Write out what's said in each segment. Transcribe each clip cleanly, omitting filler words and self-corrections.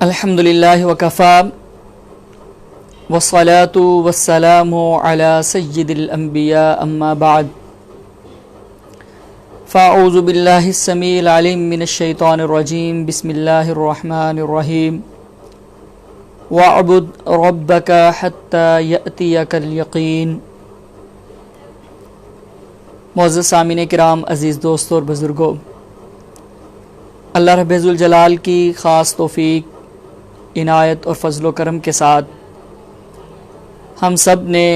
الحمدللہ وکفا والصلاة والسلام علی سید الانبیاء اما بعد فاعوذ باللہ السمیع العلیم من الشیطان الرجیم بسم اللہ الرحمن الرحیم وَاعْبُدْ رَبَّكَ حَتَّى يَأْتِيَكَ الْيَقِينُ۔ معزز سامعین کرام، عزیز دوستوں اور بزرگوں، اللہ رب ذوالجلال کی خاص توفیق، عنایت اور فضل و کرم کے ساتھ ہم سب نے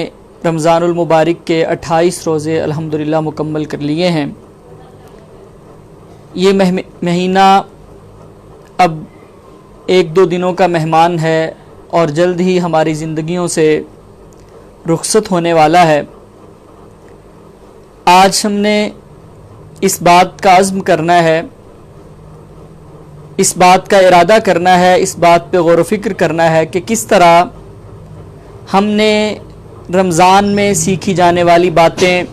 رمضان المبارک کے 28 روزے الحمدللہ مکمل کر لیے ہیں۔ یہ مہینہ اب 1-2 دنوں کا مہمان ہے اور جلد ہی ہماری زندگیوں سے رخصت ہونے والا ہے۔ آج ہم نے اس بات کا عزم کرنا ہے، اس بات کا ارادہ کرنا ہے، اس بات پہ غور و فکر کرنا ہے کہ کس طرح ہم نے رمضان میں سیکھی جانے والی باتیں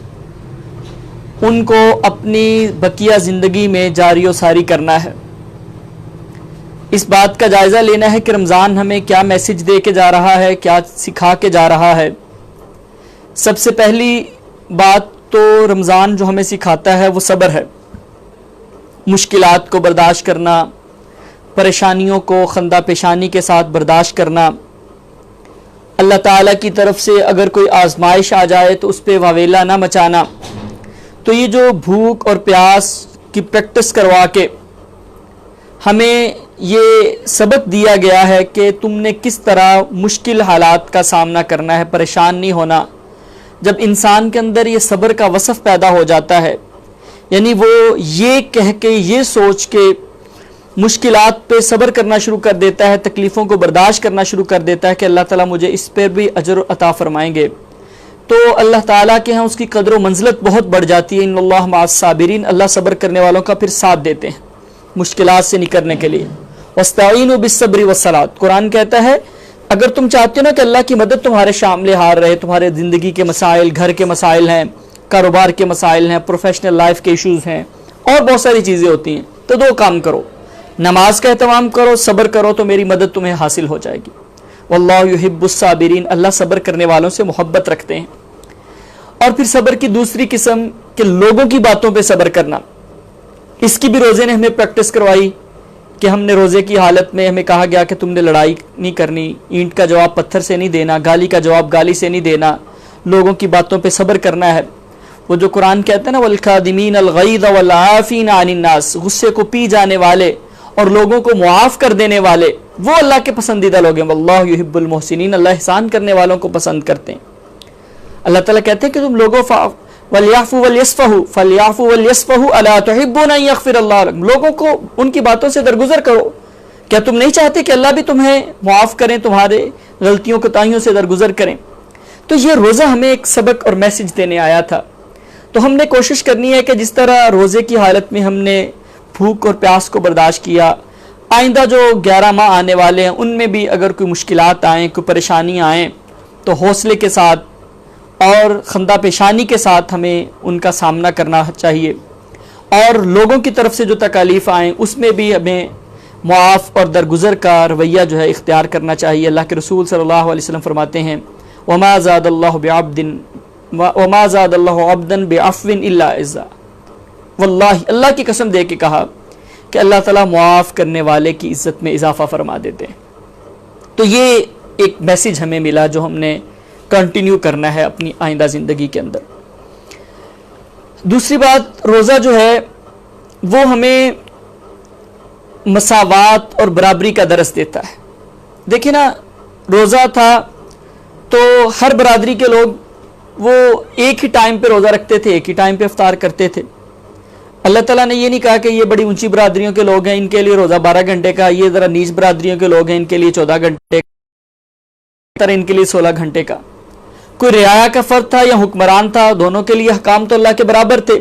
ان کو اپنی بقیہ زندگی میں جاری و ساری کرنا ہے۔ اس بات کا جائزہ لینا ہے کہ رمضان ہمیں کیا میسج دے کے جا رہا ہے، کیا سکھا کے جا رہا ہے۔ سب سے پہلی بات تو رمضان جو ہمیں سکھاتا ہے وہ صبر ہے، مشکلات کو برداشت کرنا، پریشانیوں کو خندہ پیشانی کے ساتھ برداشت کرنا۔ اللہ تعالیٰ کی طرف سے اگر کوئی آزمائش آ جائے تو اس پہ واویلا نہ مچانا۔ تو یہ جو بھوک اور پیاس کی پریکٹس کروا کے ہمیں یہ سبق دیا گیا ہے کہ تم نے کس طرح مشکل حالات کا سامنا کرنا ہے، پریشان نہیں ہونا۔ جب انسان کے اندر یہ صبر کا وصف پیدا ہو جاتا ہے، یعنی وہ یہ کہہ کے، یہ سوچ کے مشکلات پہ صبر کرنا شروع کر دیتا ہے، تکلیفوں کو برداشت کرنا شروع کر دیتا ہے کہ اللہ تعالیٰ مجھے اس پر بھی اجر عطا فرمائیں گے، تو اللہ تعالیٰ کے ہاں اس کی قدر و منزلت بہت بڑھ جاتی ہے۔ ان اللہ مع الصابرین، اللہ صبر کرنے والوں کا پھر ساتھ دیتے ہیں مشکلات سے نکلنے کے لیے۔ واستعینوا بالصبر والصلاۃ، قرآن کہتا ہے اگر تم چاہتے ہو نا کہ اللہ کی مدد تمہارے شامل حال رہے، تمہارے زندگی کے مسائل، گھر کے مسائل ہیں، کاروبار کے مسائل ہیں، پروفیشنل لائف کے ایشوز ہیں، اور بہت ساری چیزیں ہوتی ہیں، تو 2 کام کرو، نماز کا اہتمام کرو، صبر کرو، تو میری مدد تمہیں حاصل ہو جائے گی۔ واللہ یحب الصابرین، اللہ صبر کرنے والوں سے محبت رکھتے ہیں۔ اور پھر صبر کی دوسری قسم کہ لوگوں کی باتوں پہ صبر کرنا، اس کی بھی روزے نے ہمیں پریکٹس کروائی کہ ہم نے روزے کی حالت میں ہمیں کہا گیا کہ تم نے لڑائی نہیں کرنی، اینٹ کا جواب پتھر سے نہیں دینا، گالی کا جواب گالی سے نہیں دینا، لوگوں کی باتوں پہ صبر کرنا ہے۔ وہ جو قرآن کہتا ہے نا والکاظمین الغیظ والعافین عن الناس، غصے کو پی جانے والے اور لوگوں کو معاف کر دینے والے، وہ اللہ کے پسندیدہ لوگ ہیں۔ واللہ یحب المحسنین، اللہ احسان کرنے والوں کو پسند کرتے ہیں۔ اللہ تعالیٰ کہتے ہیں کہ تم لوگوں وَلْيَعْفُوا وَلْيَصْفَحُوا فَلْيَعْفُوا وَلْيَصْفَحُوا أَلَا تُحِبُّونَ أَن يَغْفِرَ اللَّهُ لَكُمْ، لوگوں کو ان کی باتوں سے درگزر کرو، کیا تم نہیں چاہتے کہ اللہ بھی تمہیں معاف کریں، تمہارے غلطیوں کوتاہیوں سے درگزر کریں؟ تو یہ روزہ ہمیں ایک سبق اور میسج دینے آیا تھا۔ تو ہم نے کوشش کرنی ہے کہ جس طرح روزے کی حالت میں ہم نے بھوک اور پیاس کو برداشت کیا، آئندہ جو 11 ماہ آنے والے ہیں ان میں بھی اگر کوئی مشکلات آئیں، کوئی پریشانیاں آئیں، تو حوصلے کے ساتھ اور خندہ پیشانی کے ساتھ ہمیں ان کا سامنا کرنا چاہیے، اور لوگوں کی طرف سے جو تکالیف آئیں اس میں بھی ہمیں معاف اور درگزر کا رویہ جو ہے اختیار کرنا چاہیے۔ اللہ کے رسول صلی اللہ علیہ وسلم فرماتے ہیں وَمَا زَادَ اللَّهُ عَبْدًا بِعَفْوٍ إِلَّا عِزًّا، واللہ، اللہ کی قسم دے کے کہا کہ اللہ تعالیٰ معاف کرنے والے کی عزت میں اضافہ فرما دیتے ہیں۔ تو یہ ایک میسج ہمیں ملا جو ہم نے کنٹینیو کرنا ہے اپنی آئندہ زندگی کے اندر۔ دوسری بات، روزہ جو ہے وہ ہمیں مساوات اور برابری کا درس دیتا ہے۔ دیکھیں نا، روزہ تھا تو ہر برادری کے لوگ وہ ایک ہی ٹائم پہ روزہ رکھتے تھے، ایک ہی ٹائم پہ افطار کرتے تھے۔ اللہ تعالیٰ نے یہ نہیں کہا کہ یہ بڑی اونچی برادریوں کے لوگ ہیں ان کے لیے روزہ 12 گھنٹے کا، یہ ذرا نیچ برادریوں کے لوگ ہیں ان کے لیے 14 گھنٹے کا، ان کے لیے 16 گھنٹے کا۔ کوئی رعایا کا فرد تھا یا حکمران تھا، دونوں کے لیے احکام تو اللہ کے برابر تھے۔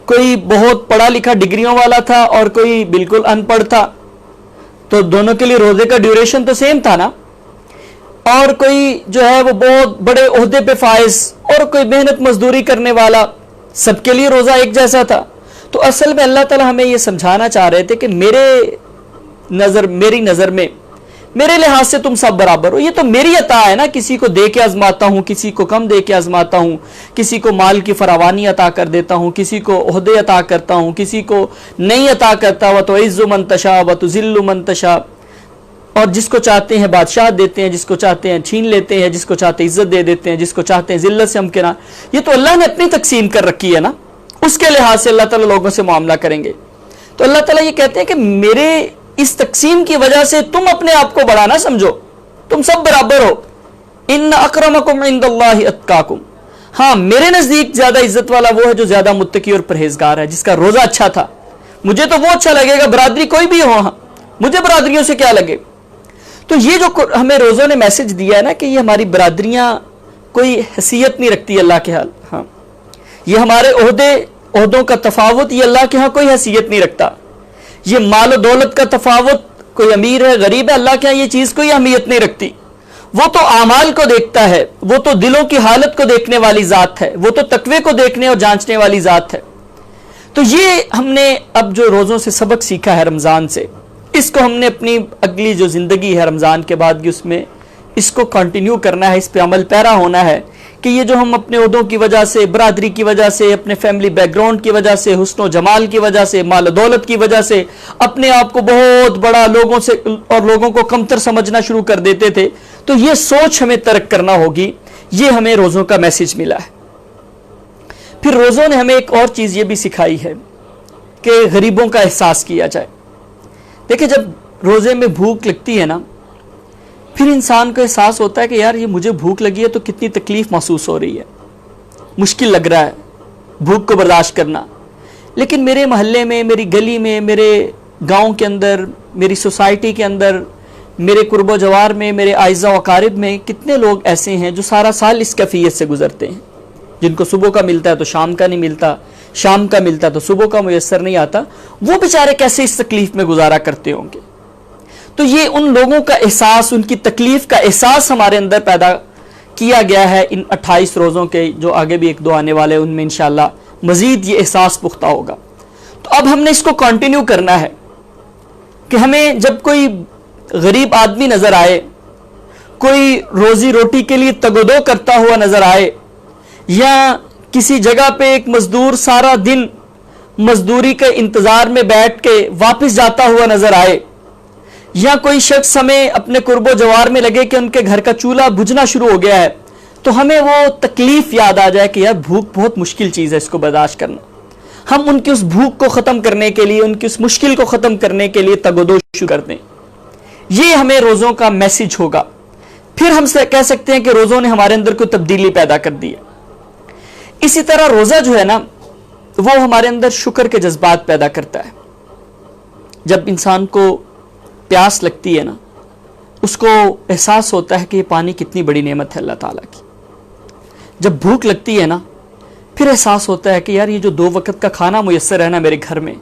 کوئی بہت پڑھا لکھا ڈگریوں والا تھا اور کوئی بالکل ان پڑھ تھا، تو دونوں کے لیے روزے کا ڈیوریشن تو سیم تھا نا۔ اور کوئی جو ہے وہ بہت بڑے عہدے پہ فائز اور کوئی محنت مزدوری کرنے والا، سب کے لیے روزہ ایک جیسا تھا۔ تو اصل میں اللہ تعالیٰ ہمیں یہ سمجھانا چاہ رہے تھے کہ میرے نظر میں میرے لحاظ سے تم سب برابر ہو. یہ تو میری عطا ہے نا, کسی کو دے کے آزماتا ہوں, کسی کو کم دے کے آزماتا ہوں, کسی کو مال کی فراوانی عطا کر دیتا ہوں, کسی کو عہدے عطا کرتا ہوں, کسی کو نہیں عطا کرتا. وَتُعِزُّ مَن تَشَاءُ وَتُذِلُّ مَن تَشَاءُ, اور جس کو چاہتے ہیں بادشاہ دیتے ہیں, جس کو چاہتے ہیں چھین لیتے ہیں, جس کو چاہتے ہیں عزت دے دیتے ہیں, جس کو چاہتے ہیں ذلت سے ہمکنار. یہ تو اللہ نے اپنی تقسیم کر رکھی ہے نا, اس کے لحاظ سے اللہ تعالیٰ لوگوں سے معاملہ کریں گے. تو اللہ تعالیٰ یہ کہتے ہیں کہ میرے اس تقسیم کی وجہ سے تم اپنے آپ کو بڑا نہ سمجھو, تم سب برابر ہو. ان اکرمکم عند اللہ اتقاکم, ہاں میرے نزدیک زیادہ عزت والا وہ ہے جو زیادہ متقی اور پرہیزگار ہے, جس کا روزہ اچھا تھا. مجھے تو وہ اچھا لگے گا, برادری کوئی بھی ہو, ہاں مجھے برادریوں سے کیا لگے. تو یہ جو ہمیں روزوں نے میسج دیا ہے نا کہ یہ ہماری برادریاں کوئی حیثیت نہیں رکھتی اللہ کے حال, ہاں یہ ہمارے عہدوں کا تفاوت یہ اللہ کے ہاں کوئی حیثیت نہیں رکھتا. یہ مال و دولت کا تفاوت, کوئی امیر ہے غریب ہے, اللہ کے ہاں یہ چیز کوئی اہمیت نہیں رکھتی. وہ تو اعمال کو دیکھتا ہے, وہ تو دلوں کی حالت کو دیکھنے والی ذات ہے, وہ تو تقوی کو دیکھنے اور جانچنے والی ذات ہے. تو یہ ہم نے اب جو روزوں سے سبق سیکھا ہے رمضان سے, اس کو ہم نے اپنی اگلی جو زندگی ہے رمضان کے بعد کی, اس میں اس کو کنٹینیو کرنا ہے, اس پہ عمل پیرا ہونا ہے کہ یہ جو ہم اپنے عہدوں کی وجہ سے, برادری کی وجہ سے, اپنے فیملی بیک گراؤنڈ کی وجہ سے, حسن و جمال کی وجہ سے, مال و دولت کی وجہ سے اپنے آپ کو بہت بڑا لوگوں سے اور لوگوں کو کمتر سمجھنا شروع کر دیتے تھے, تو یہ سوچ ہمیں ترک کرنا ہوگی. یہ ہمیں روزوں کا میسج ملا ہے. پھر روزوں نے ہمیں ایک اور چیز یہ بھی سکھائی ہے کہ غریبوں کا احساس کیا جائے. دیکھیں جب روزے میں بھوک لگتی ہے نا, پھر انسان کو احساس ہوتا ہے کہ یار یہ مجھے بھوک لگی ہے تو کتنی تکلیف محسوس ہو رہی ہے, مشکل لگ رہا ہے بھوک کو برداشت کرنا. لیکن میرے محلے میں, میری گلی میں, میرے گاؤں کے اندر, میری سوسائٹی کے اندر, میرے قرب و جوار میں, میرے اعزاء و اقارب میں کتنے لوگ ایسے ہیں جو سارا سال اس کیفیت سے گزرتے ہیں, جن کو صبح کا ملتا ہے تو شام کا نہیں ملتا, شام کا ملتا تو صبح کا میسر نہیں آتا. وہ بیچارے کیسے اس تکلیف میں گزارا کرتے ہوں گے. تو یہ ان لوگوں کا احساس, ان کی تکلیف کا احساس ہمارے اندر پیدا کیا گیا ہے ان 28 روزوں کے جو آگے بھی ایک دو آنے والے, ان میں انشاءاللہ مزید یہ احساس پختہ ہوگا. تو اب ہم نے اس کو کنٹینیو کرنا ہے کہ ہمیں جب کوئی غریب آدمی نظر آئے, کوئی روزی روٹی کے لیے تگودو کرتا ہوا نظر آئے, یا کسی جگہ پہ ایک مزدور سارا دن مزدوری کے انتظار میں بیٹھ کے واپس جاتا ہوا نظر آئے, یا کوئی شخص ہمیں اپنے قرب و جوار میں لگے کہ ان کے گھر کا چولہا بجھنا شروع ہو گیا ہے, تو ہمیں وہ تکلیف یاد آ جائے کہ یار بھوک بہت مشکل چیز ہے, اس کو برداشت کرنا. ہم ان کی اس بھوک کو ختم کرنے کے لیے, ان کی اس مشکل کو ختم کرنے کے لیے تگودو شروع کر دیں. یہ ہمیں روزوں کا میسج ہوگا. پھر ہم کہہ سکتے ہیں کہ روزوں نے ہمارے اندر کوئی تبدیلی پیدا کر دی ہے. اسی طرح روزہ جو ہے نا وہ ہمارے اندر شکر کے جذبات پیدا کرتا ہے. جب انسان کو پیاس لگتی ہے نا, اس کو احساس ہوتا ہے کہ یہ پانی کتنی بڑی نعمت ہے اللہ تعالیٰ کی. جب بھوک لگتی ہے نا, پھر احساس ہوتا ہے کہ یار یہ جو 2 وقت کا کھانا میسر ہے نا میرے گھر میں,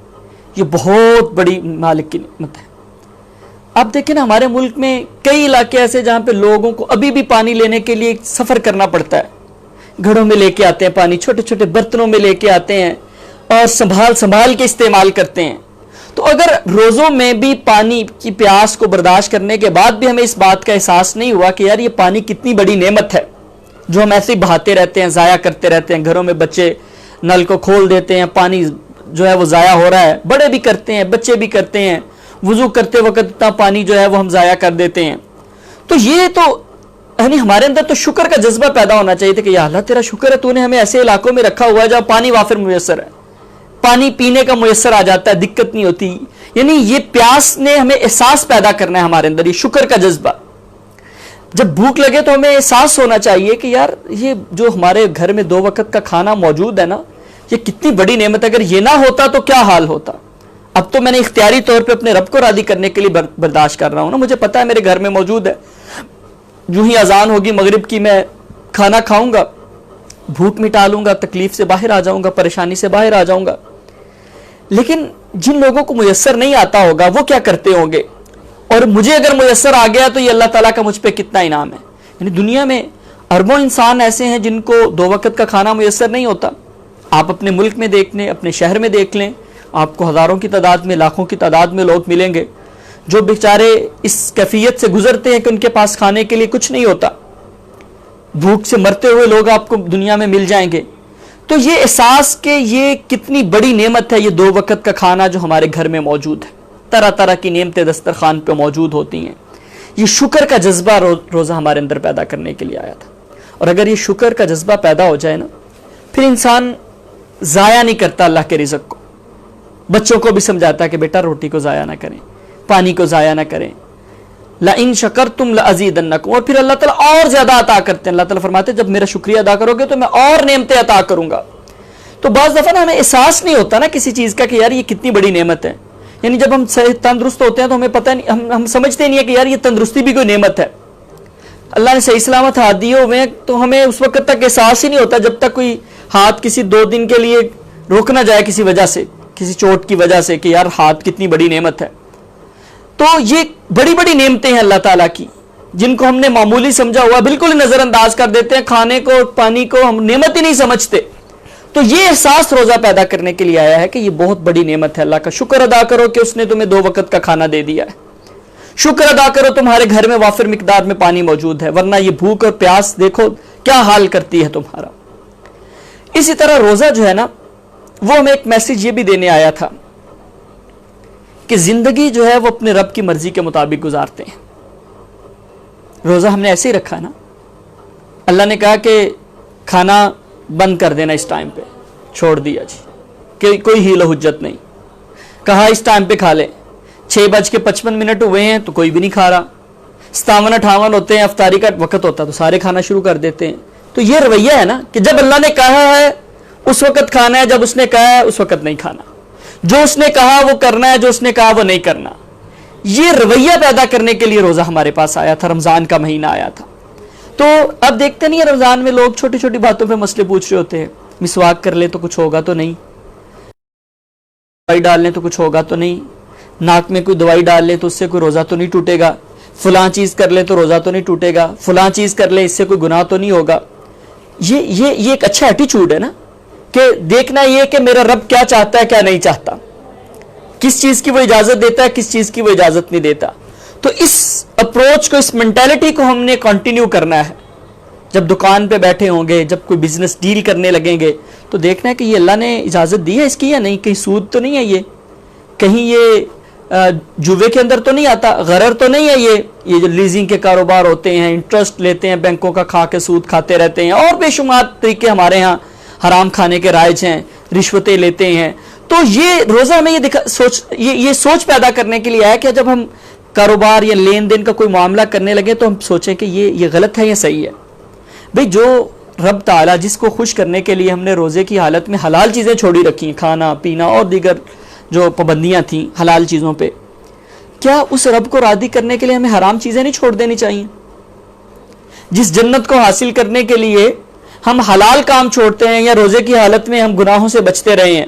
یہ بہت بڑی مالک کی نعمت ہے. آپ دیکھیں نا ہمارے ملک میں کئی علاقے ایسے جہاں پہ لوگوں کو ابھی بھی پانی لینے کے لیے سفر کرنا پڑتا ہے. گھڑوں میں لے کے آتے ہیں پانی, چھوٹے چھوٹے برتنوں میں لے کے آتے ہیں اور سنبھال کے استعمال کرتے ہیں. تو اگر روزوں میں بھی پانی کی پیاس کو برداشت کرنے کے بعد بھی ہمیں اس بات کا احساس نہیں ہوا کہ یار یہ پانی کتنی بڑی نعمت ہے جو ہم ایسے ہی بہاتے رہتے ہیں, ضائع کرتے رہتے ہیں. گھروں میں بچے نل کو کھول دیتے ہیں, پانی جو ہے وہ ضائع ہو رہا ہے, بڑے بھی کرتے ہیں, بچے بھی کرتے ہیں. وضو کرتے وقت اتنا پانی جو ہے وہ ہم ضائع کر دیتے ہیں. تو یہ تو یعنی ہمارے اندر تو شکر کا جذبہ پیدا ہونا چاہیے تھا کہ یا اللہ تیرا شکر ہے, تو نے ہمیں ایسے علاقوں میں رکھا ہوا ہے جہاں پانی وافر میسر ہے, پانی پینے کا میسر آ جاتا ہے, دقت نہیں ہوتی. یعنی یہ پیاس نے ہمیں احساس پیدا کرنا ہے ہمارے اندر, یہ شکر کا جذبہ. جب بھوک لگے تو ہمیں احساس ہونا چاہیے کہ یار یہ جو ہمارے گھر میں 2 وقت کا کھانا موجود ہے نا, یہ کتنی بڑی نعمت ہے. اگر یہ نہ ہوتا تو کیا حال ہوتا. اب تو میں نے اختیاری طور پہ اپنے رب کو راضی کرنے کے لیے برداشت کر رہا ہوں نا, مجھے پتا ہے میرے گھر میں موجود ہے, جو ہی اذان ہوگی مغرب کی میں کھانا کھاؤں گا, بھوک مٹا لوں گا, تکلیف سے باہر آ جاؤں گا, پریشانی سے باہر آ جاؤں گا. لیکن جن لوگوں کو میسر نہیں آتا ہوگا وہ کیا کرتے ہوں گے, اور مجھے اگر میسر آ گیا تو یہ اللہ تعالیٰ کا مجھ پہ کتنا انعام ہے. یعنی دنیا میں اربوں انسان ایسے ہیں جن کو 2 وقت کا کھانا میسر نہیں ہوتا. آپ اپنے ملک میں دیکھ لیں, اپنے شہر میں دیکھ لیں, آپ کو ہزاروں کی تعداد میں, لاکھوں کی تعداد میں لوگ ملیں گے جو بیچارے اس کیفیت سے گزرتے ہیں کہ ان کے پاس کھانے کے لیے کچھ نہیں ہوتا، بھوک سے مرتے ہوئے لوگ آپ کو دنیا میں مل جائیں گے. تو یہ احساس کہ یہ کتنی بڑی نعمت ہے، یہ 2 وقت کا کھانا جو ہمارے گھر میں موجود ہے، طرح طرح کی نعمتیں دسترخوان پہ موجود ہوتی ہیں، یہ شکر کا جذبہ روزہ ہمارے اندر پیدا کرنے کے لیے آیا تھا. اور اگر یہ شکر کا جذبہ پیدا ہو جائے نا، پھر انسان ضائع نہیں کرتا اللہ کے رزق کو. بچوں کو بھی سمجھاتا ہے کہ بیٹا روٹی کو ضائع نہ کریں، پانی کو ضائع نہ کریں. لَإِن شَكَرْتُمْ لَأَزِيدَنَّكُمْ، اور پھر اللہ تعالیٰ اور زیادہ عطا کرتے ہیں. اللہ تعالیٰ فرماتے ہیں جب میرا شکریہ ادا کرو گے تو میں اور نعمتیں عطا کروں گا. تو بعض دفعہ نا ہمیں احساس نہیں ہوتا نا کسی چیز کا کہ یار یہ کتنی بڑی نعمت ہے. یعنی جب ہم تندرست ہوتے ہیں تو ہمیں پتہ نہیں، ہم سمجھتے نہیں ہے کہ یار یہ تندرستی بھی کوئی نعمت ہے. اللہ نے صحیح سلامت ہاتھ دیے ہوئے ہیں تو ہمیں اس وقت تک احساس ہی نہیں ہوتا جب تک کوئی ہاتھ کسی 2 دن کے لیے روک نہ جائے کسی وجہ سے، کسی چوٹ کی وجہ سے، کہ یار ہاتھ کتنی بڑی نعمت ہے. تو یہ بڑی بڑی نعمتیں ہیں اللہ تعالیٰ کی، جن کو ہم نے معمولی سمجھا ہوا بالکل نظر انداز کر دیتے ہیں. کھانے کو، پانی کو ہم نعمت ہی نہیں سمجھتے. تو یہ احساس روزہ پیدا کرنے کے لیے آیا ہے کہ یہ بہت بڑی نعمت ہے. اللہ کا شکر ادا کرو کہ اس نے تمہیں 2 وقت کا کھانا دے دیا ہے. شکر ادا کرو تمہارے گھر میں وافر مقدار میں پانی موجود ہے، ورنہ یہ بھوک اور پیاس دیکھو کیا حال کرتی ہے تمہارا. اسی طرح روزہ جو ہے نا، وہ ہمیں ایک میسج یہ بھی دینے آیا تھا کہ زندگی جو ہے وہ اپنے رب کی مرضی کے مطابق گزارتے ہیں. روزہ ہم نے ایسے ہی رکھا نا. اللہ نے کہا کہ کھانا بند کر دینا اس ٹائم پہ، چھوڑ دیا جی، کہ کوئی ہیل و حجت نہیں. کہا اس ٹائم پہ کھا لیں، 6:55 ہوئے ہیں تو کوئی بھی نہیں کھا رہا. 57-58 ہوتے ہیں، افطاری کا وقت ہوتا ہے تو سارے کھانا شروع کر دیتے ہیں. تو یہ رویہ ہے نا کہ جب اللہ نے کہا ہے اس وقت کھانا ہے، جب اس نے کہا ہے اس وقت نہیں کھانا. جو اس نے کہا وہ کرنا ہے، جو اس نے کہا وہ نہیں کرنا. یہ رویہ پیدا کرنے کے لیے روزہ ہمارے پاس آیا تھا، رمضان کا مہینہ آیا تھا. تو اب دیکھتے نہیں ہیں رمضان میں لوگ چھوٹی چھوٹی باتوں پہ مسئلے پوچھ رہے ہوتے ہیں. مسواک کر لیں تو کچھ ہوگا تو نہیں، دوائی ڈال لیں تو کچھ ہوگا تو نہیں، ناک میں کوئی دوائی ڈال لیں تو اس سے کوئی روزہ تو نہیں ٹوٹے گا، فلاں چیز کر لیں تو روزہ تو نہیں ٹوٹے گا، فلاں چیز کر لیں اس سے کوئی گناہ تو نہیں ہوگا. یہ ایک اچھا ایٹیچیوڈ ہے نا، کہ دیکھنا یہ کہ میرا رب کیا چاہتا ہے کیا نہیں چاہتا، کس چیز کی وہ اجازت دیتا ہے کس چیز کی وہ اجازت نہیں دیتا. تو اس اپروچ کو، اس مینٹیلٹی کو ہم نے کنٹینیو کرنا ہے. جب دکان پہ بیٹھے ہوں گے، جب کوئی بزنس ڈیل کرنے لگیں گے تو دیکھنا ہے کہ یہ اللہ نے اجازت دی ہے اس کی یا نہیں، کہیں سود تو نہیں ہے، یہ کہیں یہ جوے کے اندر تو نہیں آتا، غرر تو نہیں ہے. یہ جو لیزنگ کے کاروبار ہوتے ہیں، انٹرسٹ لیتے ہیں بینکوں کا، کھا کے سود کھاتے رہتے ہیں، اور بے شمار طریقے ہمارے ہاں حرام کھانے کے رائج ہیں، رشوتیں لیتے ہیں. تو یہ روزہ ہمیں یہ سوچ پیدا کرنے کے لیے آیا کہ جب ہم کاروبار یا لین دین کا کوئی معاملہ کرنے لگے تو ہم سوچیں کہ یہ غلط ہے یا صحیح ہے. بھئی جو رب تعالیٰ جس کو خوش کرنے کے لیے ہم نے روزے کی حالت میں حلال چیزیں چھوڑی رکھی ہیں، کھانا پینا اور دیگر جو پابندیاں تھیں حلال چیزوں پہ، کیا اس رب کو راضی کرنے کے لیے ہمیں حرام چیزیں نہیں چھوڑ دینی چاہیے؟ جس جنت کو حاصل کرنے کے لیے ہم حلال کام چھوڑتے ہیں یا روزے کی حالت میں ہم گناہوں سے بچتے رہے ہیں،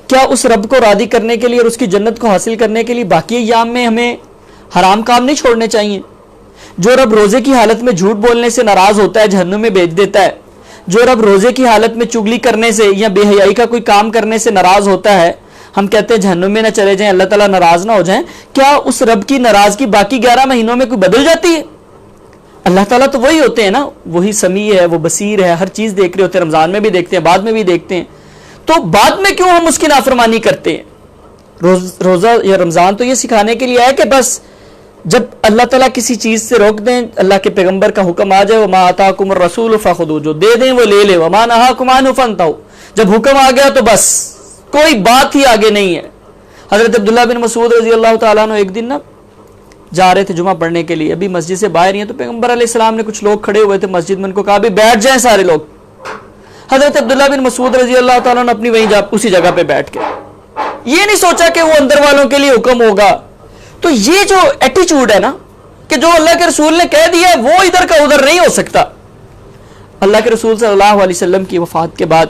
کیا اس رب کو راضی کرنے کے لیے اور اس کی جنت کو حاصل کرنے کے لیے باقی ایام میں ہمیں حرام کام نہیں چھوڑنے چاہیے؟ جو رب روزے کی حالت میں جھوٹ بولنے سے ناراض ہوتا ہے، جہنم میں بھیج دیتا ہے. جو رب روزے کی حالت میں چگلی کرنے سے یا بے حیائی کا کوئی کام کرنے سے ناراض ہوتا ہے، ہم کہتے ہیں جہنم میں نہ چلے جائیں، اللہ تعالیٰ ناراض نہ ہو جائیں. کیا اس رب کی ناراضگی باقی 11 مہینوں میں کوئی بدل جاتی ہے؟ اللہ تعالیٰ تو وہی ہوتے ہیں نا، وہی سمیع ہے، وہ بصیر ہے، ہر چیز دیکھ رہے ہوتے ہیں. رمضان میں بھی دیکھتے ہیں، بعد میں بھی دیکھتے ہیں. تو بعد میں کیوں ہم اس کی نافرمانی کرتے ہیں؟ روزہ یا رمضان تو یہ سکھانے کے لیے ہے کہ بس جب اللہ تعالیٰ کسی چیز سے روک دیں، اللہ کے پیغمبر کا حکم آ جائے، وَمَا آتَاكُمُ الرَّسُولُ فَخُذُوهُ، جو دے دیں وہ لے لے، وَمَا نَهَاكُمْ عَنْهُ فَانْتَهُوا، جب حکم آ گیا تو بس کوئی بات ہی آگے نہیں ہے. حضرت عبداللہ بن مسعود رضی اللہ تعالیٰ عنہ ایک دن جا رہے تھے جمعہ پڑھنے کے لیے، ابھی مسجد سے باہر ہی ہیں، تو پیغمبر علیہ السلام نے کچھ لوگ کھڑے ہوئے تھے مسجد میں، ان کو کہا بھی بیٹھ جائیں سارے لوگ. حضرت عبداللہ بن مسعود رضی اللہ تعالیٰ نے اپنی وہیں اسی جگہ پہ بیٹھ کے یہ نہیں سوچا کہ وہ اندر والوں کے لیے حکم ہوگا. تو یہ جو ایٹیچیوڈ ہے نا کہ جو اللہ کے رسول نے کہہ دیا وہ ادھر کا ادھر نہیں ہو سکتا. اللہ کے رسول صلی اللہ علیہ وسلم کی وفات کے بعد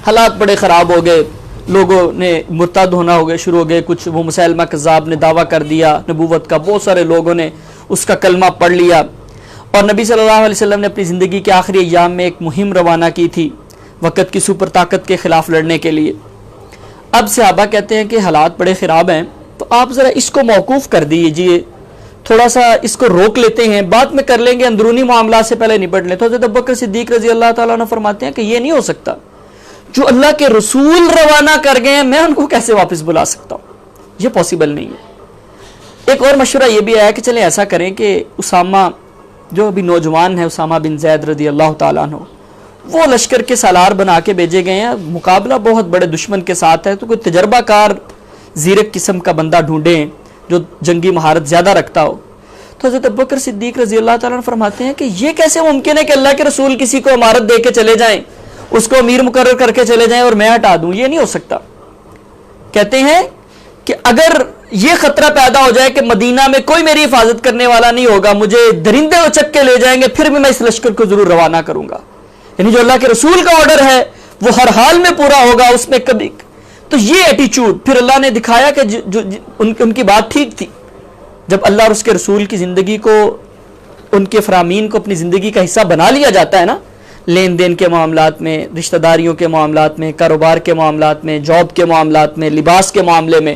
حالات بڑے خراب ہو گئے، لوگوں نے مرتد ہونا ہو گئے، شروع ہو گئے. کچھ وہ مسیلمہ کذاب نے دعویٰ کر دیا نبوت کا، بہت سارے لوگوں نے اس کا کلمہ پڑھ لیا. اور نبی صلی اللہ علیہ وسلم نے اپنی زندگی کے آخری ایام میں ایک مہم روانہ کی تھی وقت کی سپر طاقت کے خلاف لڑنے کے لیے. اب صحابہ کہتے ہیں کہ حالات بڑے خراب ہیں، تو آپ ذرا اس کو موقوف کر دیجئے، تھوڑا سا اس کو روک لیتے ہیں، بعد میں کر لیں گے، اندرونی معاملات سے پہلے نپٹ لیں۔ تو حضرت ابوبکر صدیق رضی اللہ تعالیٰ عنہ فرماتے ہیں کہ یہ نہیں ہو سکتا، جو اللہ کے رسول روانہ کر گئے ہیں میں ان کو کیسے واپس بلا سکتا ہوں، یہ پاسبل نہیں ہے۔ ایک اور مشورہ یہ بھی آیا کہ چلیں ایسا کریں کہ اسامہ جو ابھی نوجوان ہے، اسامہ بن زید رضی اللہ تعالیٰ عنہ، وہ لشکر کے سالار بنا کے بھیجے گئے ہیں، مقابلہ بہت بڑے دشمن کے ساتھ ہے، تو کوئی تجربہ کار زیرک قسم کا بندہ ڈھونڈیں جو جنگی مہارت زیادہ رکھتا ہو۔ تو حضرت ابوبکر صدیق رضی اللہ تعالیٰ عنہ فرماتے ہیں کہ یہ کیسے ممکن ہے کہ اللہ کے رسول کسی کو امارت دے کے چلے جائیں، اس کو امیر مقرر کر کے چلے جائیں اور میں ہٹا دوں، یہ نہیں ہو سکتا۔ کہتے ہیں کہ اگر یہ خطرہ پیدا ہو جائے کہ مدینہ میں کوئی میری حفاظت کرنے والا نہیں ہوگا، مجھے درندے اچک کے لے جائیں گے، پھر بھی میں اس لشکر کو ضرور روانہ کروں گا، یعنی جو اللہ کے رسول کا آرڈر ہے وہ ہر حال میں پورا ہوگا، اس میں کبھی۔ تو یہ ایٹیچیوڈ پھر اللہ نے دکھایا کہ ان کی بات ٹھیک تھی، جب اللہ اور اس کے رسول کی زندگی کو، ان کے فرامین کو اپنی زندگی کا حصہ بنا لیا جاتا ہے نا، لین دین کے معاملات میں، رشتہ داریوں کے معاملات میں، کاروبار کے معاملات میں، جاب کے معاملات میں، لباس کے معاملے میں،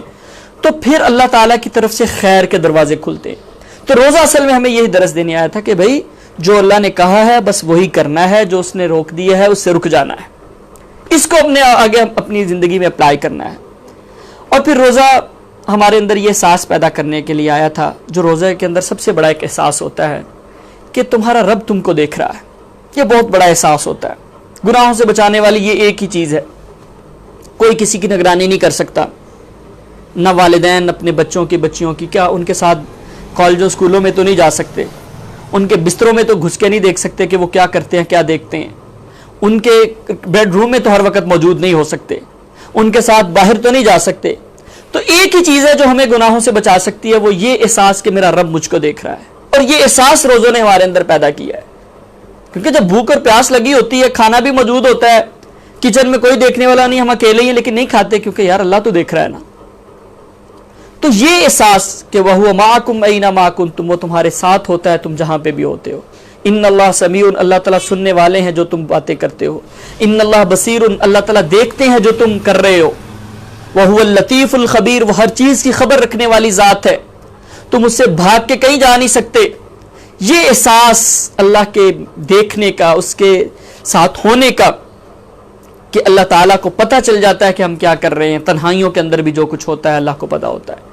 تو پھر اللہ تعالیٰ کی طرف سے خیر کے دروازے کھلتے ہیں۔ تو روزہ اصل میں ہمیں یہی درس دینے آیا تھا کہ بھائی جو اللہ نے کہا ہے بس وہی کرنا ہے، جو اس نے روک دیا ہے اس سے رک جانا ہے، اس کو اپنے آگے اپنی زندگی میں اپلائی کرنا ہے۔ اور پھر روزہ ہمارے اندر یہ احساس پیدا کرنے کے لیے آیا تھا، جو روزے کے اندر سب سے بڑا ایک احساس ہوتا ہے کہ تمہارا رب تم کو دیکھ رہا ہے، یہ بہت بڑا احساس ہوتا ہے۔ گناہوں سے بچانے والی یہ ایک ہی چیز ہے، کوئی کسی کی نگرانی نہیں کر سکتا، نہ والدین اپنے بچوں کی بچیوں کی، کیا ان کے ساتھ کالجوں اسکولوں میں تو نہیں جا سکتے، ان کے بستروں میں تو گھس کے نہیں دیکھ سکتے کہ وہ کیا کرتے ہیں کیا دیکھتے ہیں، ان کے بیڈ روم میں تو ہر وقت موجود نہیں ہو سکتے، ان کے ساتھ باہر تو نہیں جا سکتے۔ تو ایک ہی چیز ہے جو ہمیں گناہوں سے بچا سکتی ہے، وہ یہ احساس کہ میرا رب مجھ کو دیکھ رہا ہے، اور یہ احساس روزوں نے ہمارے اندر پیدا کیا ہے۔ کیونکہ جب بھوک اور پیاس لگی ہوتی ہے، کھانا بھی موجود ہوتا ہے، کچن میں کوئی دیکھنے والا نہیں، ہم اکیلے ہی لیکن نہیں کھاتے کیونکہ یار اللہ تو دیکھ رہا ہے نا۔ تو یہ احساس کہ وَهُوَ مَعَكُمْ أَيْنَمَا كُنتُمْ، وہ تمہارے ساتھ ہوتا ہے تم جہاں پہ بھی ہوتے ہو۔ ان اللہ سمیع، اللہ تعالیٰ سننے والے ہیں جو تم باتیں کرتے ہو۔ ان اللہ بصیر، اللہ تعالیٰ دیکھتے ہیں جو تم کر رہے ہو۔ وَهُوَ اللطیف الخبیر، وہ ہر چیز کی خبر رکھنے والی ذات ہے، تم اس سے بھاگ کے کہیں جا نہیں سکتے۔ یہ احساس اللہ کے دیکھنے کا، اس کے ساتھ ہونے کا، کہ اللہ تعالیٰ کو پتہ چل جاتا ہے کہ ہم کیا کر رہے ہیں، تنہائیوں کے اندر بھی جو کچھ ہوتا ہے اللہ کو پتہ ہوتا ہے،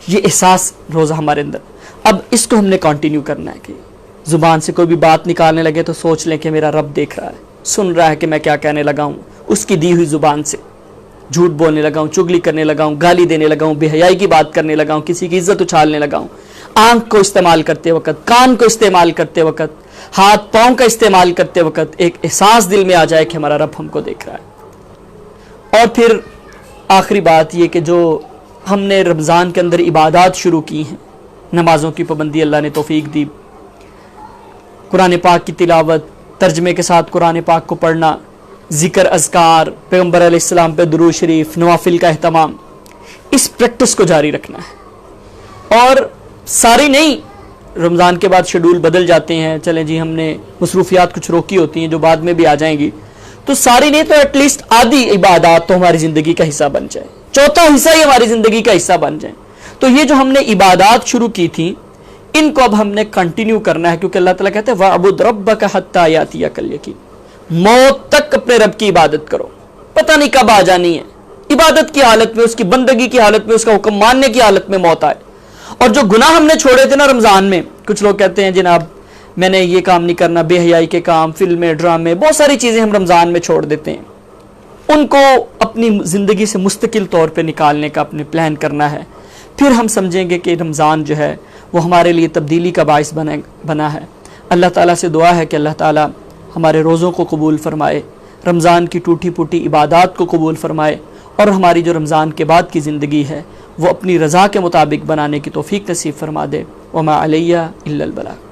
یہ احساس روزہ ہمارے اندر۔ اب اس کو ہم نے کنٹینیو کرنا ہے کہ زبان سے کوئی بھی بات نکالنے لگے تو سوچ لیں کہ میرا رب دیکھ رہا ہے، سن رہا ہے کہ میں کیا کہنے لگا ہوں، اس کی دی ہوئی زبان سے جھوٹ بولنے لگا ہوں، چگلی کرنے لگا ہوں، گالی دینے لگا ہوں، بے حیائی کی بات کرنے لگا ہوں، کسی کی عزت اچھالنے لگا ہوں، آنکھ کو استعمال کرتے وقت، کان کو استعمال کرتے وقت، ہاتھ پاؤں کا استعمال کرتے وقت ایک احساس دل میں آ جائے کہ ہمارا رب ہم کو دیکھ رہا ہے۔ اور پھر آخری بات یہ کہ جو ہم نے رمضان کے اندر عبادات شروع کی ہیں، نمازوں کی پابندی اللہ نے توفیق دی، قرآن پاک کی تلاوت، ترجمے کے ساتھ قرآن پاک کو پڑھنا، ذکر، اذکار، پیغمبر علیہ السلام پہ درود شریف، نوافل کا اہتمام، اس پریکٹس کو جاری رکھنا ہے۔ اور ساری نہیں، رمضان کے بعد شیڈول بدل جاتے ہیں، چلیں جی ہم نے مصروفیات کچھ روکی ہوتی ہیں جو بعد میں بھی آ جائیں گی، تو ساری نہیں تو ایٹ لیسٹ آدھی عبادات تو ہماری زندگی کا حصہ بن جائے، چوتھا حصہ ہی ہماری زندگی کا حصہ بن جائے۔ تو یہ جو ہم نے عبادات شروع کی تھی ان کو اب ہم نے کنٹینیو کرنا ہے، کیونکہ اللہ تعالیٰ کہتے ہیں وَاعْبُدْ رَبَّكَ حَتَّىٰ يَأْتِيَكَ الْيَقِينُ، موت تک اپنے رب کی عبادت کرو، پتہ نہیں کب آ جانی ہے، عبادت کی حالت میں، اس کی بندگی کی حالت میں، اس کا حکم ماننے کی حالت میں موت آئے۔ اور جو گناہ ہم نے چھوڑے تھے نا رمضان میں، کچھ لوگ کہتے ہیں جناب میں نے یہ کام نہیں کرنا، بے حیائی کے کام، فلمیں، ڈرامے، بہت ساری چیزیں ہم رمضان میں چھوڑ دیتے ہیں، ان کو اپنی زندگی سے مستقل طور پہ نکالنے کا اپنے پلان کرنا ہے۔ پھر ہم سمجھیں گے کہ رمضان جو ہے وہ ہمارے لیے تبدیلی کا باعث بنا ہے۔ اللہ تعالیٰ سے دعا ہے کہ اللہ تعالیٰ ہمارے روزوں کو قبول فرمائے، رمضان کی ٹوٹی پھوٹی عبادات کو قبول فرمائے، اور ہماری جو رمضان کے بعد کی زندگی ہے وہ اپنی رضا کے مطابق بنانے کی توفیق نصیب فرما دے۔ وما علیہ الا البلاغ۔